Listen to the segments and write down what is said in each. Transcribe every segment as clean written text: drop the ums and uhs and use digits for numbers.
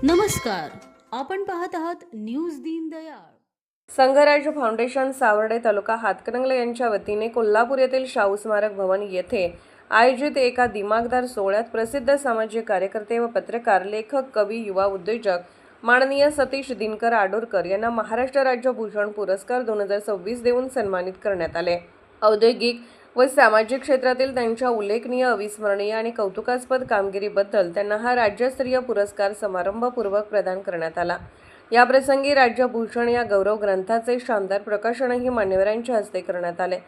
नमस्कार, आपण पाहत आहात न्यूज दीनदयाळ. संघराज्य फाउंडेशन सावर्डे तालुका हातकणंगले यांच्या वतीने कोल्हापूर येथील शाहू स्मारक भवन येथे आयोजित एका दिमागदार सोहळ्यात प्रसिद्ध सामाजिक कार्यकर्ते व पत्रकार, लेखक, कवी, युवा उद्योजक माननीय सतीश दिनकर आडोरकर यांना महाराष्ट्र राज्य भूषण पुरस्कार 2026 देऊन सन्मानित करण्यात आले. औद्योगिक व सामाजिक क्षेत्रातील त्यांच्या उल्लेखनीय, अविस्मरणीय आणि कौतुकास्पद कामगिरीबद्दल त्यांना हा राज्यस्तरीय पुरस्कार समारंभपूर्वक प्रदान करण्यात आला. याप्रसंगी राज्यभूषण या गौरव ग्रंथाचे शानदार प्रकाशनही मान्यवरांच्या हस्ते करण्यात आले.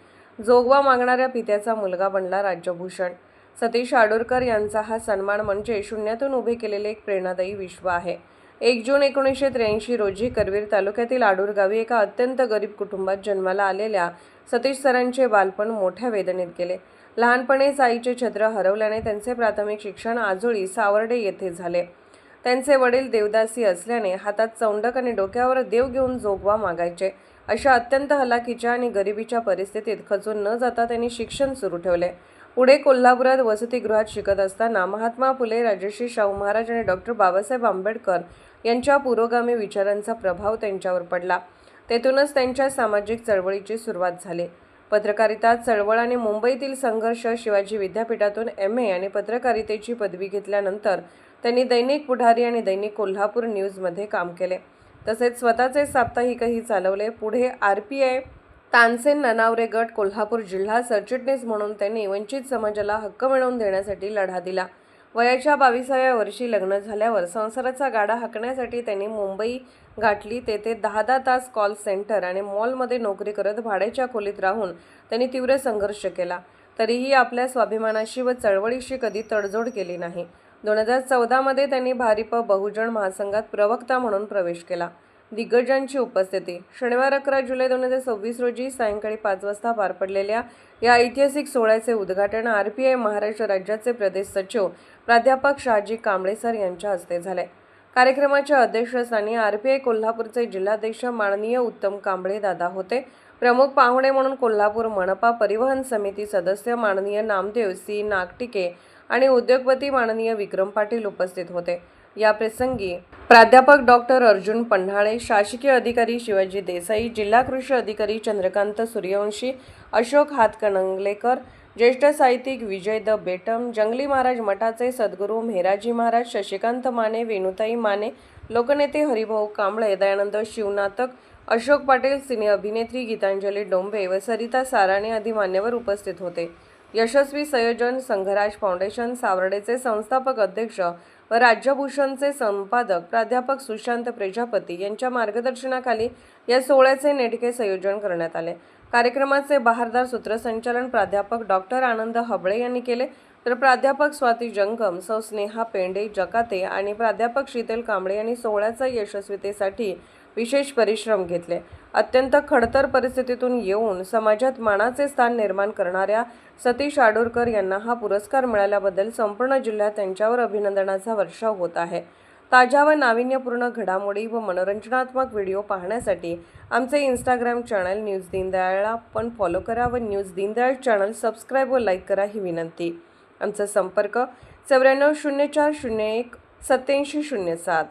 जोगवा मागणाऱ्या पित्याचा मुलगा बनला राज्यभूषण. सतीश आडोरकर यांचा हा सन्मान म्हणजे शून्यातून उभे केलेले एक प्रेरणादायी विश्व आहे. 1 जून 1983 रोजी करवीर तालुक्यातील आडूर गावी एका अत्यंत गरीब कुटुंबात जन्माला आलेल्या सतीश सरांचे बालपण मोठ्या वेदनेत गेले. लहानपणीच आईचे छत्र हरवल्याने त्यांचे प्राथमिक शिक्षण आजोळी सावर्डे येथे झाले. त्यांचे वडील देवदासी असल्याने हातात चौंडक आणि डोक्यावर देव घेऊन जोगवा मागायचे. अशा अत्यंत हलाखीच्या आणि गरिबीच्या परिस्थितीत खचून न जाता त्यांनी शिक्षण सुरू ठेवले. पुढे कोल्हापुरात वसतिगृहात शिकत असताना महात्मा फुले, राजर्षी शाहू महाराज आणि डॉक्टर बाबासाहेब आंबेडकर यांच्या पुरोगामी विचारांचा प्रभाव त्यांच्यावर पडला. तेथूनच त्यांच्या सामाजिक चळवळीची सुरुवात झाली. पत्रकारिता चळवळ आणि मुंबईतील संघर्ष. शिवाजी विद्यापीठातून MA आणि पत्रकारितेची पदवी घेतल्यानंतर त्यांनी दैनिक पुढारी आणि दैनिक कोल्हापूर न्यूजमध्ये काम केले. तसेच स्वतःचे साप्ताहिकही चालवले. पुढे RPI तानसेन ननावरे गट कोल्हापूर जिल्हा सरचिटणीस म्हणून त्यांनी वंचित समाजाला हक्क मिळवून देण्यासाठी लढा दिला. वयाच्या 22व्या वर्षी लग्न झाल्यावर संसाराचा गाडा हाकण्यासाठी त्यांनी मुंबई गाठली. तेथे 10 तास कॉल सेंटर आणि मॉलमध्ये नोकरी करत भाड्याच्या खोलीत राहून त्यांनी तीव्र संघर्ष केला. तरीही आपल्या स्वाभिमानाशी व चळवळीशी कधी तडजोड केली नाही. 2014 मध्ये त्यांनी भारिप बहुजन महासंघात प्रवक्ता म्हणून प्रवेश केला. दिग्गजांची उपस्थिती. शनिवार 11 जुलै 2026 रोजी सायंकाळी 5 वाजता पार पडलेल्या या ऐतिहासिक सोहळ्याचे उद्घाटन RPI महाराष्ट्र राज्याचे प्रदेश सचिव प्राध्यापक शहाजी कांबळे सर यांच्या हस्ते झाले. कार्यक्रमाच्या अध्यक्षस्थानी RPI कोल्हापूरचे जिल्हाध्यक्ष माननीय उत्तम कांबळे दादा होते. प्रमुख पाहुणे म्हणून कोल्हापूर मनपा परिवहन समिती सदस्य माननीय नामदेव C नागटिके आणि उद्योगपती माननीय विक्रम पाटील उपस्थित होते. या प्रसंगी प्राध्यापक डॉक्टर अर्जुन पन्हाळे, शासकीय अधिकारी शिवाजी देसाई, जिल्हा कृषी अधिकारी चंद्रकांत सूर्यवंशी, अशोक हातकणंगलेकर, ज्येष्ठ साहित्यिक विजय द बेटम, जंगली महाराज मठाचे सद्गुरू मेहराजी महाराज, शशिकांत माने, वेणुताई माने, लोकनेते हरिभाऊ कांबळे, दयानंद शिवनातक, अशोक पाटील, सिने अभिनेत्री गीतांजली डोंबे व सरिता साराणे आदी मान्यवर उपस्थित होते. यशस्वी संयोजन. संघराज फाउंडेशन सावर्डेचे संस्थापक अध्यक्ष व राज्यभूषणचे संपादक प्राध्यापक सुशांत प्रजापती यांच्या मार्गदर्शनाखाली या सोहळ्याचे नेटके संयोजन करण्यात आले. कार्यक्रमाचे बहारदार सूत्रसंचालन प्राध्यापक डॉक्टर आनंद हबळे यांनी केले, तर प्राध्यापक स्वाती जंगम, सौ स्नेहा पेंडे जकाते आणि प्राध्यापक शीतल कांबळे यांनी सोहळ्याच्या यशस्वीतेसाठी विशेष परिश्रम घेतले. अत्यंत खडतर परिस्थितीतून येऊन समाजात मानाचे स्थान निर्माण करणाऱ्या सतीश आडोरकर यांना हा पुरस्कार मिळाल्याबद्दल संपूर्ण जिल्ह्यात त्यांच्यावर अभिनंदनाचा वर्षाव होत आहे. ताज्या व नाविन्यपूर्ण घडामोडी व मनोरंजनात्मक व्हिडिओ पाहण्यासाठी आमचे इंस्टाग्राम चॅनल न्यूज दीनदयाळला पण फॉलो करा व न्यूज दीनदयाळ चॅनल सबस्क्राईब व लाईक करा ही विनंती. आमचा संपर्क 940401 8707.